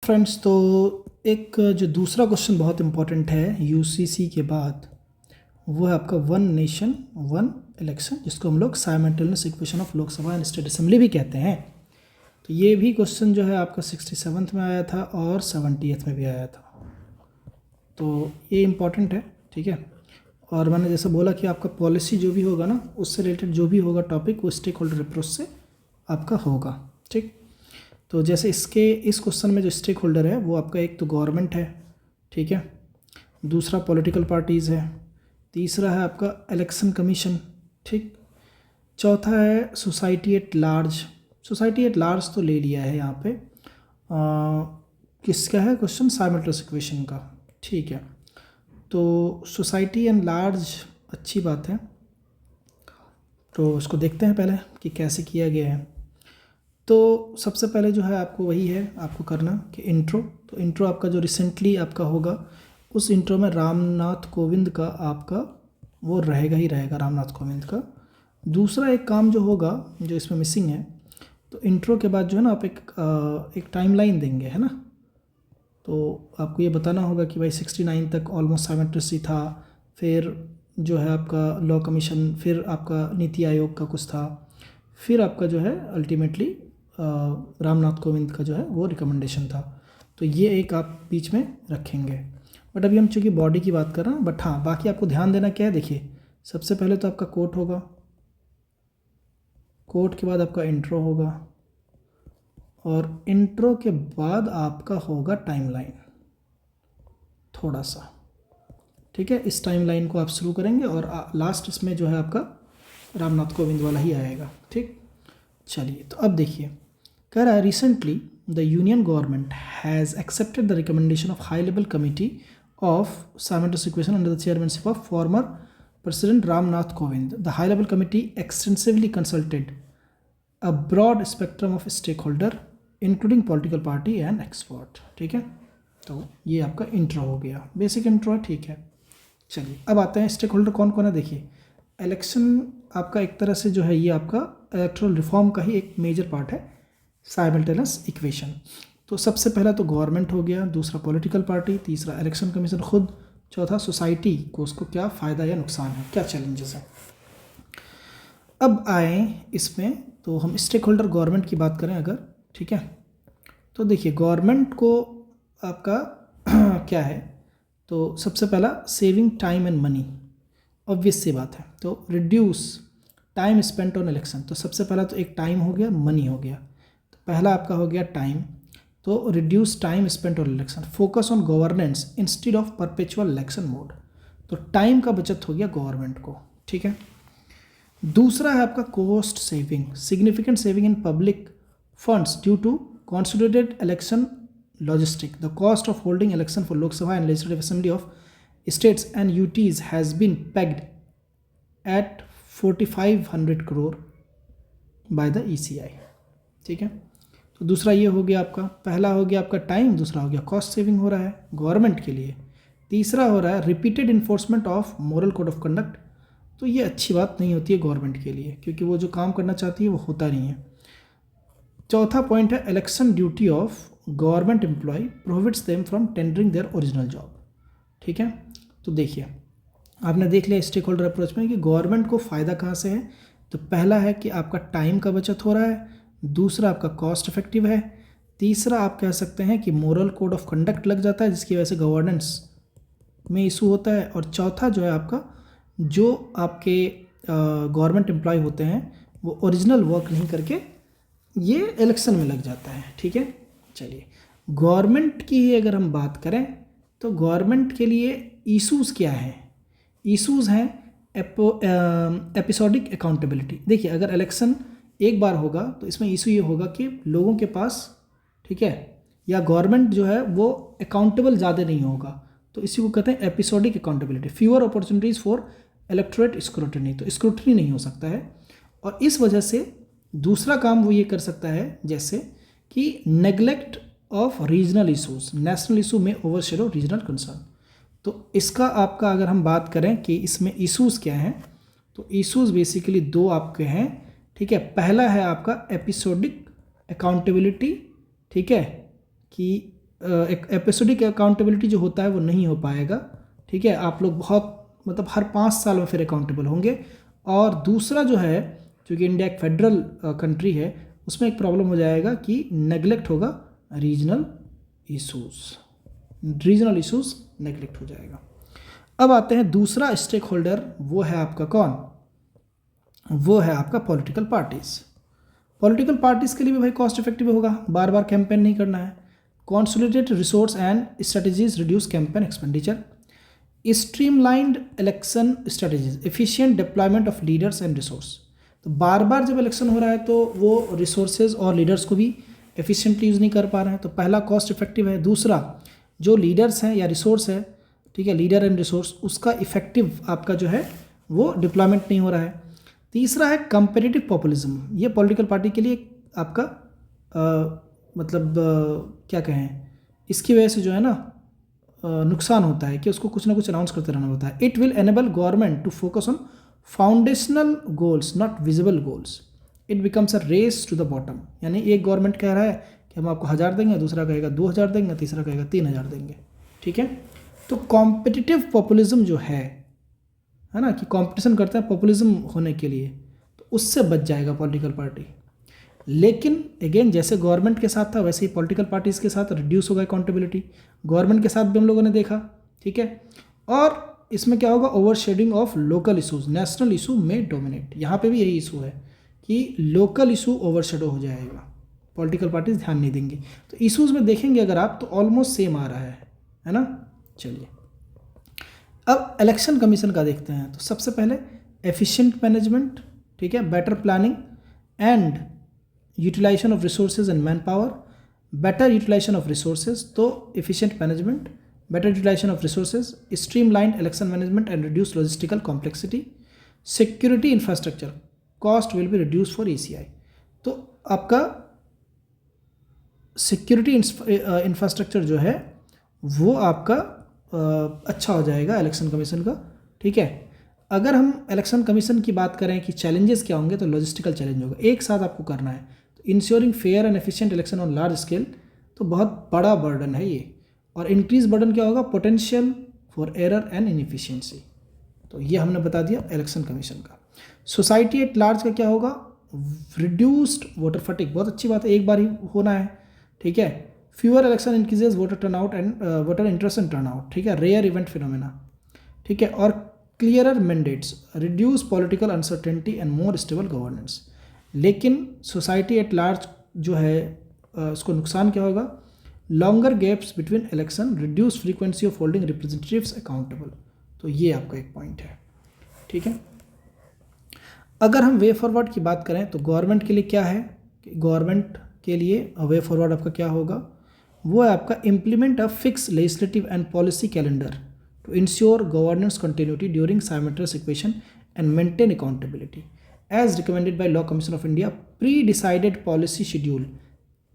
Friends, तो एक जो दूसरा क्वेश्चन बहुत इंपॉर्टेंट है यूसीसी के बाद, वो है आपका वन नेशन वन इलेक्शन, जिसको हम लोग simultaneous equation of Lok Sabha and state assembly भी कहते हैं। तो ये भी क्वेश्चन जो है आपका 67th में आया था और 70th में भी आया था, तो ये इम्पॉर्टेंट है। ठीक है, और मैंने जैसे बोला कि आपका पॉलिसी जो भी होगा ना, उससे रिलेटेड जो भी होगा टॉपिक, वो स्टेक होल्डर अप्रोच से आपका होगा। ठीक, तो जैसे इस क्वेश्चन में जो स्टेक होल्डर है वो आपका एक तो गवर्नमेंट है, ठीक है, दूसरा पॉलिटिकल पार्टीज़ है, तीसरा है आपका इलेक्शन कमीशन, ठीक, चौथा है society at large. Society at large तो ले लिया है यहाँ पे, किसका है क्वेश्चन, साइमल्टेनियस इक्वेशन का। ठीक है, तो सोसाइटी एंड लार्ज अच्छी बात है, तो इसको देखते हैं पहले कि कैसे किया गया है। तो सबसे पहले जो है आपको वही है आपको करना कि इंट्रो, तो इंट्रो आपका जो रिसेंटली आपका होगा, उस इंट्रो में रामनाथ कोविंद का आपका वो रहेगा ही रहेगा, रामनाथ कोविंद का। दूसरा एक काम जो होगा जो इसमें मिसिंग है, तो इंट्रो के बाद जो है ना आप एक टाइमलाइन देंगे, है ना। तो आपको ये बताना होगा कि भाई 69 तक ऑलमोस्ट साइमल्टेनियसली था, फिर जो है आपका लॉ कमीशन, फिर आपका नीति आयोग का कुछ था, फिर आपका जो है अल्टीमेटली रामनाथ कोविंद का जो है वो रिकमेंडेशन था। तो ये एक आप बीच में रखेंगे। बट अभी हम चूँकि बॉडी की बात कर रहे हैं, बट हाँ बाकी आपको ध्यान देना क्या है, देखिए सबसे पहले तो आपका कोट होगा, कोट के बाद आपका इंट्रो होगा, और इंट्रो के बाद आपका होगा टाइमलाइन थोड़ा सा। ठीक है, इस टाइमलाइन को आप शुरू करेंगे और लास्ट इसमें जो है आपका रामनाथ कोविंद वाला ही आएगा। ठीक, चलिए तो अब देखिए, कह रहा है recently the union government has accepted the recommendation of high level committee of simultaneous equation under the chairmanship of former president Ramnath Kovind. The high level committee extensively consulted a broad spectrum of stake holder including political party and expert. ठीक है, तो ये आपका intro हो गया, basic intro है। ठीक है, चलिए अब आते हैं स्टेक होल्डर कौन कौन है। देखिए इलेक्शन आपका एक तरह से जो है ये आपका इलेक्ट्रल रिफॉर्म का ही एक मेजर पार्ट है साइमल्टेनियस इक्वेशन। तो सबसे पहला तो गवर्नमेंट हो गया, दूसरा पॉलिटिकल पार्टी, तीसरा इलेक्शन कमीशन खुद, चौथा सोसाइटी को उसको क्या फ़ायदा या नुकसान है, क्या चैलेंजेस हैं। अब आए इसमें, तो हम स्टेक होल्डर गवर्नमेंट की बात करें अगर, ठीक है, तो देखिए गवर्नमेंट को आपका क्या है, तो सबसे पहला saving time and money, obvious सी बात है। तो reduce time spent on election, तो सबसे पहला तो एक टाइम हो गया, मनी हो गया। तो पहला आपका हो गया टाइम, तो reduce time spent on election, focus on governance instead of perpetual election mode. तो टाइम का बचत हो गया गवर्नमेंट को। ठीक है, दूसरा है आपका cost saving, significant saving in public funds due to consolidated election logistic. The cost of holding election for Lok Sabha and Legislative Assembly of states and UTs has been pegged at 4500 crore by the ECI. ठीक है, तो दूसरा ये हो गया आपका, पहला हो गया आपका टाइम, दूसरा हो गया कॉस्ट सेविंग हो रहा है गवर्नमेंट के लिए, तीसरा हो रहा है repeated enforcement of moral code of conduct. तो ये अच्छी बात नहीं होती है गवर्नमेंट के लिए, क्योंकि वो जो काम करना चाहती है वो होता नहीं है। चौथा पॉइंट है election duty of government employ prohibits them from tendering their original job. ठीक है, तो देखिए आपने देख लिया स्टेक होल्डर अप्रोच में कि गवर्नमेंट को फ़ायदा कहाँ से है। तो पहला है कि आपका टाइम का बचत हो रहा है, दूसरा आपका कॉस्ट इफेक्टिव है, तीसरा आप कह सकते हैं कि मोरल कोड ऑफ कंडक्ट लग जाता है जिसकी वजह से गवर्नेंस में इशू होता है, और चौथा जो है आपका जो आपके गवर्नमेंट एम्प्लॉय होते हैं वो ओरिजिनल वर्क नहीं करके ये इलेक्शन में लग जाता है। ठीक है, चलिए गवर्नमेंट की ही अगर हम बात करें तो गवर्नमेंट के लिए इशूज़ क्या हैं, इशूज़ हैं एपिसोडिक अकाउंटेबिलिटी। देखिए अगर इलेक्शन एक बार होगा तो इसमें इशू ये होगा कि लोगों के पास, ठीक है, या गवर्नमेंट जो है वो अकाउंटेबल ज़्यादा नहीं होगा, तो इसी को कहते हैं episodic accountability. Fewer opportunities for electorate scrutiny, तो स्क्रूटनी नहीं हो सकता है, और इस वजह से दूसरा काम वो ये कर सकता है जैसे कि neglect of regional issues, national issue में ओवरशैडो रीजनल कंसर्न। तो इसका आपका अगर हम बात करें कि इसमें इशूज़ क्या हैं, तो इशूज़ बेसिकली दो आपके हैं। ठीक है, पहला है आपका एपिसोडिक अकाउंटेबिलिटी, ठीक है, कि एक एपिसोडिक अकाउंटेबिलिटी जो होता है वो नहीं हो पाएगा, ठीक है। आप लोग बहुत मतलब हर 5 साल में फिर अकाउंटेबल होंगे। और दूसरा जो है, क्योंकि इंडिया एक फेडरल कंट्री है, उसमें एक प्रॉब्लम हो जाएगा कि नेगलेक्ट होगा regional issues, regional issues neglect हो जाएगा। अब आते हैं दूसरा स्टेक होल्डर, वो है आपका कौन? वो है आपका पॉलिटिकल पार्टीज़। पॉलिटिकल पार्टीज़ के लिए भी भाई कॉस्ट इफेक्टिव होगा, बार बार कैंपेन नहीं करना है। Consolidated resource and strategies reduce campaign expenditure. Streamlined election strategies, efficient deployment of leaders and resource. तो बार बार जब इलेक्शन हो रहा है तो वो रिसोर्सेज और लीडर्स को भी एफिशिएंटली यूज़ नहीं कर पा रहे हैं, तो पहला कॉस्ट इफेक्टिव है। दूसरा जो लीडर्स हैं या रिसोर्स है, ठीक है, लीडर एंड रिसोर्स, उसका इफेक्टिव आपका जो है वो डिप्लॉयमेंट नहीं हो रहा है। तीसरा है कंपेटिटिव पॉपुलिज्म। ये पॉलिटिकल पार्टी के लिए आपका क्या कहें, इसकी वजह से जो है ना नुकसान होता है कि उसको कुछ ना कुछ अनाउंस करते रहना होता है। It will enable government to focus on foundational goals not visible goals. It becomes a race to the bottom. यानी एक गवर्नमेंट कह रहा है कि हम आपको 1000 देंगे, दूसरा कहेगा 2000 देंगे, तीसरा कहेगा 3000 देंगे, ठीक है। तो कॉम्पिटिटिव पॉपुलिज्म जो है ना, कि कंपटीशन करते हैं पॉपुलिज्म होने के लिए, तो उससे बच जाएगा पॉलिटिकल पार्टी। लेकिन अगेन जैसे गवर्नमेंट के साथ था वैसे ही पॉलिटिकल पार्टीज़ के साथ रिड्यूस होगा अकाउंटेबिलिटी। गवर्नमेंट के साथ भी हम लोगों ने देखा, ठीक है। और इसमें क्या होगा, over shedding of local issues, national issue में डोमिनेट। यहाँ पे भी यही इशू है कि लोकल इशू ओवर शेडो हो जाएगा, पॉलिटिकल पार्टीज ध्यान नहीं देंगी। तो इशूज़ में देखेंगे अगर आप तो ऑलमोस्ट सेम आ रहा है ना। चलिए अब इलेक्शन कमीशन का देखते हैं। तो सबसे पहले एफिशिएंट मैनेजमेंट, ठीक है, better planning and utilisation of resources and manpower. Better utilisation of resources, तो efficient management, better utilisation of resources, streamlined election management and reduce logistical complexity. Security infrastructure, cost will be reduce for ECI। तो आपका security infrastructure जो है वो आपका अच्छा हो जाएगा इलेक्शन कमीशन का, ठीक है। अगर हम इलेक्शन कमीशन की बात करें कि चैलेंजेस क्या होंगे, तो लॉजिस्टिकल चैलेंज होगा, एक साथ आपको करना है। तो ensuring fair and efficient election on large scale, तो बहुत बड़ा बर्डन है ये। और इंक्रीज बर्डन क्या होगा, potential for error and inefficiency. तो ये हमने बता दिया इलेक्शन कमीशन का। सोसाइटी एट लार्ज का क्या होगा, रिड्यूस्ड वोटर फटीग, बहुत अच्छी बात है, एक बार ही होना है, ठीक है। Fewer election increases voter turnout and voter interest and turnout, ठीक है, रेयर इवेंट फिनोमेना, ठीक है। और clearer mandates, reduce political uncertainty and more stable governance. लेकिन सोसाइटी एट लार्ज जो है उसको नुकसान क्या होगा, longer gaps between election, reduce frequency of holding representatives accountable. तो ये आपका एक पॉइंट है, ठीक है। अगर हम वे फॉरवर्ड की बात करें तो गवर्नमेंट के लिए क्या है, गवर्नमेंट के लिए वे फॉरवर्ड आपका क्या होगा, वो है आपका implement a fix legislative and policy calendar to ensure governance continuity during simultaneous equation and maintain accountability as recommended by law commission of India. Pre decided policy schedule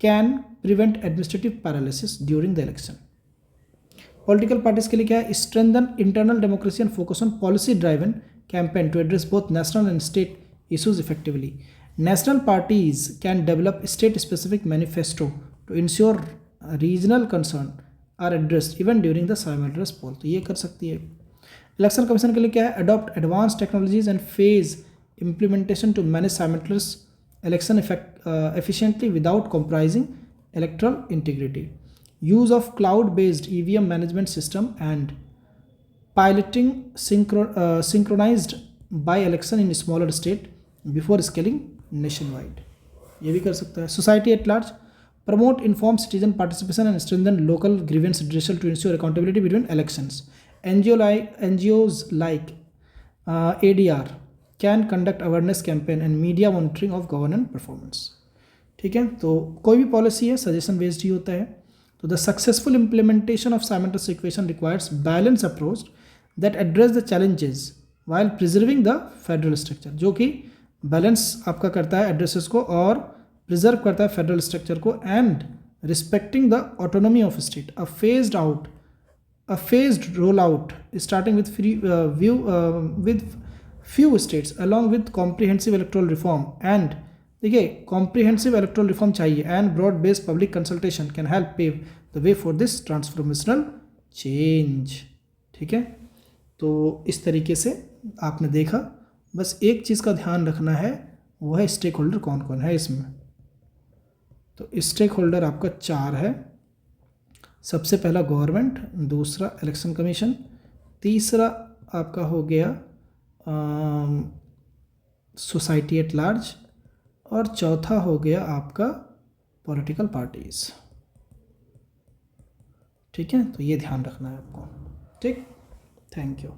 can prevent administrative paralysis during the election. Political parties के लिए क्या है, strengthen internal democracy and focus on policy driven campaign to address both national and state issues effectively. National parties can develop state-specific manifesto to ensure regional concern are addressed even during the simultaneous poll। तो ये कर सकती है। Election commission के लिए क्या है, adopt advance technologies and phase implementation to manage simultaneous election efficiently without compromising electoral integrity। use of cloud-based EVM management system and piloting synchronized by election in smaller state before scaling nation wide, ये भी कर सकता है। Society at large, promote inform citizen participation and strengthen local grievance redressal to ensure accountability between elections. NGOs like ADR can conduct awareness campaign and media monitoring of governance performance, ठीक है। तो कोई भी पॉलिसी है suggestion based ही होता है। तो the successful implementation of simultaneous equation requires balance approach that address the challenges while preserving the federal structure, जो कि बैलेंस आपका करता है एड्रेसेस को और प्रिजर्व करता है फेडरल स्ट्रक्चर को, and respecting the autonomy of state. A phased roll out starting with few states along with comprehensive electoral reform and, देखिए कॉम्प्रिहेंसिव इलेक्टोरल रिफॉर्म चाहिए, and broad based public consultation can help pave the way for this transformational change. ठीक है, तो इस तरीके से आपने देखा। बस एक चीज़ का ध्यान रखना है, वो है स्टेक होल्डर कौन कौन है इसमें। तो स्टेक होल्डर आपका 4 है। सबसे पहला गवर्नमेंट, दूसरा इलेक्शन कमीशन, तीसरा आपका हो गया सोसाइटी एट लार्ज, और चौथा हो गया आपका पॉलिटिकल पार्टीज़। ठीक है, तो ये ध्यान रखना है आपको। ठीक, थैंक यू।